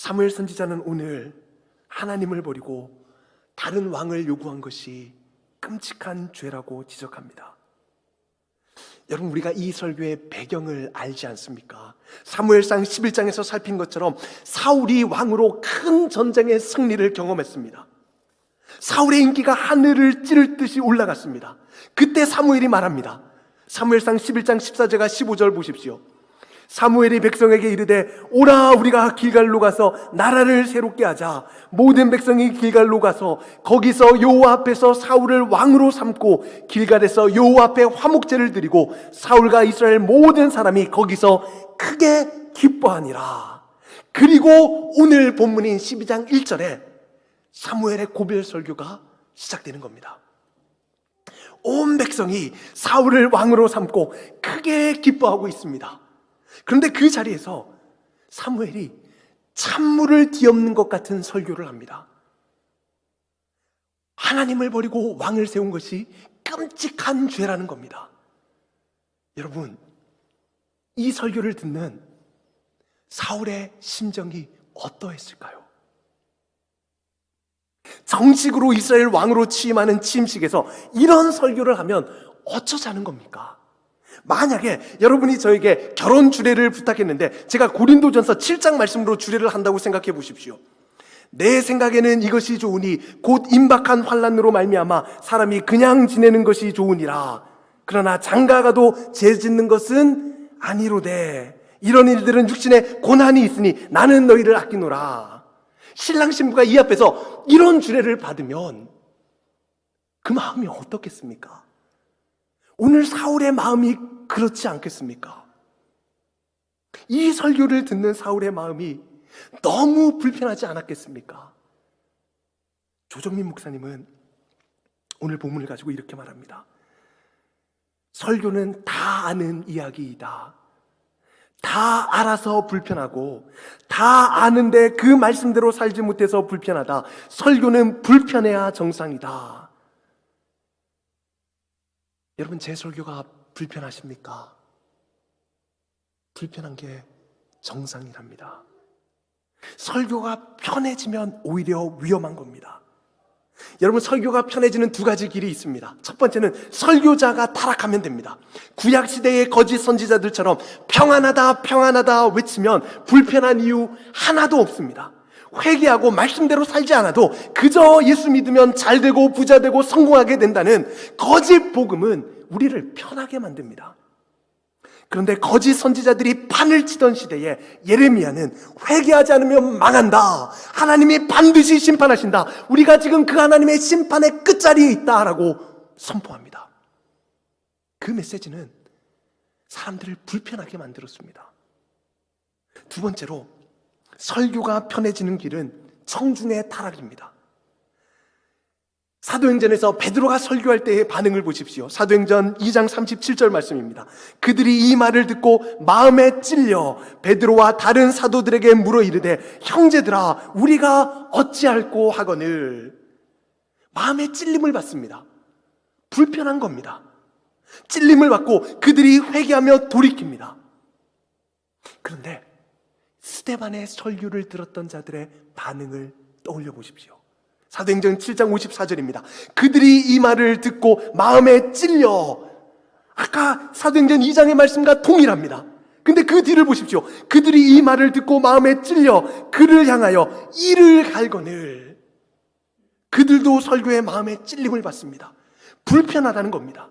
사무엘 선지자는 오늘 하나님을 버리고 다른 왕을 요구한 것이 끔찍한 죄라고 지적합니다. 여러분, 우리가 이 설교의 배경을 알지 않습니까? 사무엘상 11장에서 살핀 것처럼 사울이 왕으로 큰 전쟁의 승리를 경험했습니다. 사울의 인기가 하늘을 찌를 듯이 올라갔습니다. 그때 사무엘이 말합니다. 사무엘상 11장 14절과 15절 보십시오. 사무엘이 백성에게 이르되 오라, 우리가 길갈로 가서 나라를 새롭게 하자. 모든 백성이 길갈로 가서 거기서 여호와 앞에서 사울을 왕으로 삼고 길갈에서 여호와 앞에 화목제를 드리고 사울과 이스라엘 모든 사람이 거기서 크게 기뻐하니라. 그리고 오늘 본문인 12장 1절에 사무엘의 고별 설교가 시작되는 겁니다. 온 백성이 사울을 왕으로 삼고 크게 기뻐하고 있습니다. 그런데 그 자리에서 사무엘이 찬물을 뒤엎는 것 같은 설교를 합니다. 하나님을 버리고 왕을 세운 것이 끔찍한 죄라는 겁니다. 여러분, 이 설교를 듣는 사울의 심정이 어떠했을까요? 정식으로 이스라엘 왕으로 취임하는 취임식에서 이런 설교를 하면 어쩌자는 겁니까? 만약에 여러분이 저에게 결혼 주례를 부탁했는데 제가 고린도전서 7장 말씀으로 주례를 한다고 생각해 보십시오. 내 생각에는 이것이 좋으니 곧 임박한 환난으로 말미암아 사람이 그냥 지내는 것이 좋으니라. 그러나 장가가도 죄 짓는 것은 아니로되 이런 일들은 육신에 고난이 있으니 나는 너희를 아끼노라. 신랑 신부가 이 앞에서 이런 주례를 받으면 그 마음이 어떻겠습니까? 오늘 사울의 마음이 그렇지 않겠습니까? 이 설교를 듣는 사울의 마음이 너무 불편하지 않았겠습니까? 조정민 목사님은 오늘 본문을 가지고 이렇게 말합니다. 설교는 다 아는 이야기이다. 다 알아서 불편하고 다 아는데 그 말씀대로 살지 못해서 불편하다. 설교는 불편해야 정상이다. 여러분, 제 설교가 불편하십니까? 불편한 게 정상이랍니다. 설교가 편해지면 오히려 위험한 겁니다. 여러분, 설교가 편해지는 두 가지 길이 있습니다. 첫 번째는 설교자가 타락하면 됩니다. 구약시대의 거짓 선지자들처럼 평안하다 평안하다 외치면 불편한 이유 하나도 없습니다. 회개하고 말씀대로 살지 않아도 그저 예수 믿으면 잘되고 부자되고 성공하게 된다는 거짓 복음은 우리를 편하게 만듭니다. 그런데 거짓 선지자들이 판을 치던 시대에 예레미야는 회개하지 않으면 망한다. 하나님이 반드시 심판하신다. 우리가 지금 그 하나님의 심판의 끝자리에 있다라고 선포합니다. 그 메시지는 사람들을 불편하게 만들었습니다. 두 번째로, 설교가 편해지는 길은 청중의 타락입니다. 사도행전에서 베드로가 설교할 때의 반응을 보십시오. 사도행전 2장 37절 말씀입니다. 그들이 이 말을 듣고 마음에 찔려 베드로와 다른 사도들에게 물어 이르되 형제들아 우리가 어찌할꼬 하거늘. 마음에 찔림을 받습니다. 불편한 겁니다. 찔림을 받고 그들이 회개하며 돌이킵니다. 그런데 스데반의 설교를 들었던 자들의 반응을 떠올려 보십시오. 사도행전 7장 54절입니다. 그들이 이 말을 듣고 마음에 찔려. 아까 사도행전 2장의 말씀과 동일합니다. 근데 그 뒤를 보십시오. 그들이 이 말을 듣고 마음에 찔려 그를 향하여 이를 갈거늘. 그들도 설교에 마음에 찔림을 받습니다. 불편하다는 겁니다.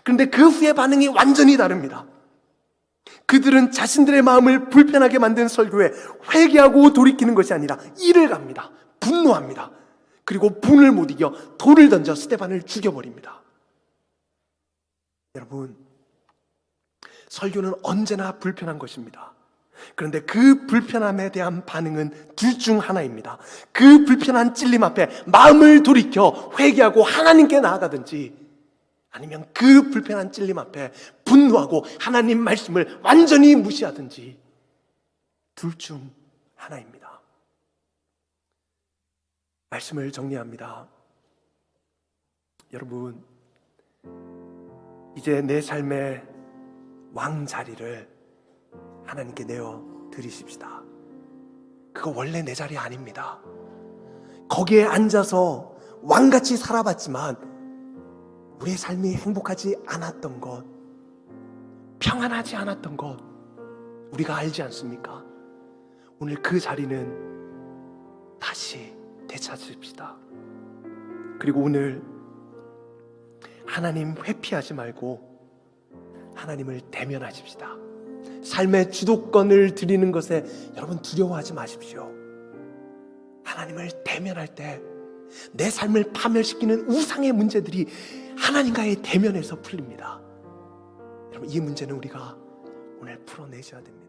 그런데 그 후의 반응이 완전히 다릅니다. 그들은 자신들의 마음을 불편하게 만든 설교에 회개하고 돌이키는 것이 아니라 이를 갑니다. 분노합니다. 그리고 분을 못 이겨 돌을 던져 스데반을 죽여버립니다. 여러분, 설교는 언제나 불편한 것입니다. 그런데 그 불편함에 대한 반응은 둘 중 하나입니다. 그 불편한 찔림 앞에 마음을 돌이켜 회개하고 하나님께 나아가든지, 아니면 그 불편한 찔림 앞에 분노하고 하나님 말씀을 완전히 무시하든지, 둘 중 하나입니다. 말씀을 정리합니다. 여러분, 이제 내 삶의 왕 자리를 하나님께 내어 드리십시다. 그거 원래 내 자리 아닙니다. 거기에 앉아서 왕같이 살아봤지만 우리의 삶이 행복하지 않았던 것, 평안하지 않았던 것 우리가 알지 않습니까? 오늘 그 자리는 다시 되찾읍시다. 그리고 오늘 하나님 회피하지 말고 하나님을 대면하십시다. 삶의 주도권을 드리는 것에 여러분 두려워하지 마십시오. 하나님을 대면할 때 내 삶을 파멸시키는 우상의 문제들이 하나님과의 대면에서 풀립니다. 여러분, 이 문제는 우리가 오늘 풀어내셔야 됩니다.